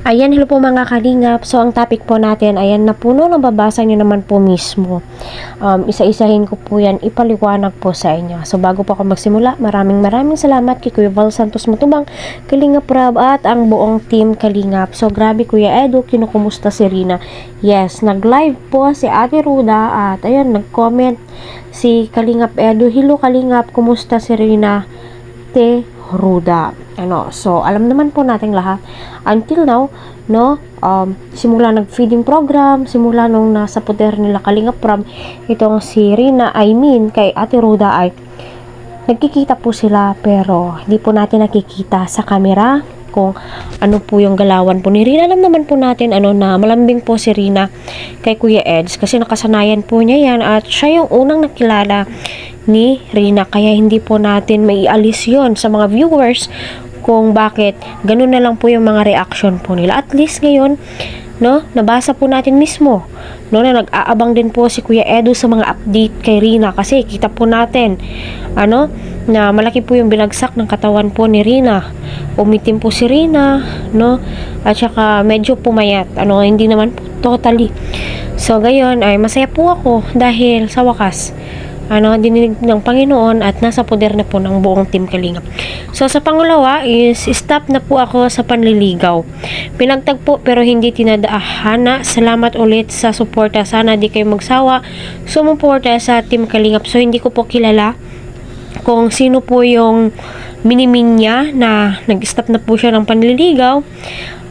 Ayan, hello po mga kalingap. So, ang topic po natin, ayan, napuno, nababasa nyo naman po mismo. Isa-isahin ko po yan, ipaliwanag po sa inyo. So, bago po ako magsimula, maraming salamat kay Kuya Val Santos Matubang, Kalingap Rab, at ang buong team Kalingap. So, grabe Kuya Edu, kinukumusta si Rina. Yes, nag-live po si Ate Ruda, at ayan, nag-comment si Kalingap Edu. Hello Kalingap, kumusta si Rina? Te Ruda. So, alam naman po nating lahat, until now, no, simula nag-feeding program, simula nung nasa poder nila Kalingap Rab, itong si Rina, kay Ate Ruda ay nagkikita po sila, pero hindi po natin nakikita sa camera kung ano po yung galawan po ni Rina. Alam naman po natin na malambing po si Rina kay Kuya Eds kasi nakasanayan po niya yan at siya yung unang nakilala ni Rina, kaya hindi po natin maialis yon sa mga viewers kung bakit ganun na lang po yung mga reaction po nila. At least ngayon, no, nabasa po natin mismo, no, na nag-aabang din po si Kuya Edu sa mga update kay Rina kasi kita po natin na malaki po yung binagsak ng katawan po ni Rina. Umitim po si Rina, no, at saka medyo pumayat, hindi naman po totally. So ngayon ay masaya po ako dahil sa wakas dininig ng Panginoon at nasa poder na po ng buong team Kalingap. So sa pangalawa is stop na po ako sa panliligaw. Pinagtagpo pero hindi tinadahana. Salamat ulit sa suporta. Sana di kayo magsawa sumuporta sa team Kalingap. So hindi ko po kilala kung sino po yung minimin niya na nag-stop na po siya ng panliligaw.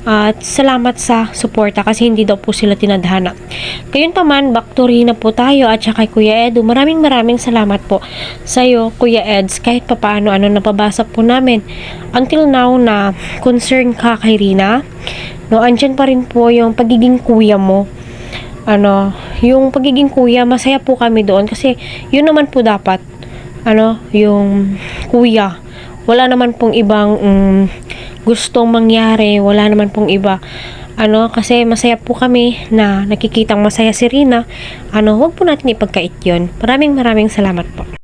At salamat sa suporta kasi hindi daw po sila tinadhana. Kayun pa man, back to Rina po tayo at saka kay Kuya Edu. Maraming salamat po sa iyo, Kuya Eds, kahit papaano napabasa po namin until now na concern ka kay Rina. No, andyan pa rin po yung pagiging kuya mo. Yung pagiging kuya, masaya po kami doon kasi yun naman po dapat yung kuya. Wala naman pong ibang gustong mangyari, wala naman pong iba kasi masaya po kami na nakikitang masaya si Rina. Huwag po natin ipagkait yun. Maraming salamat po.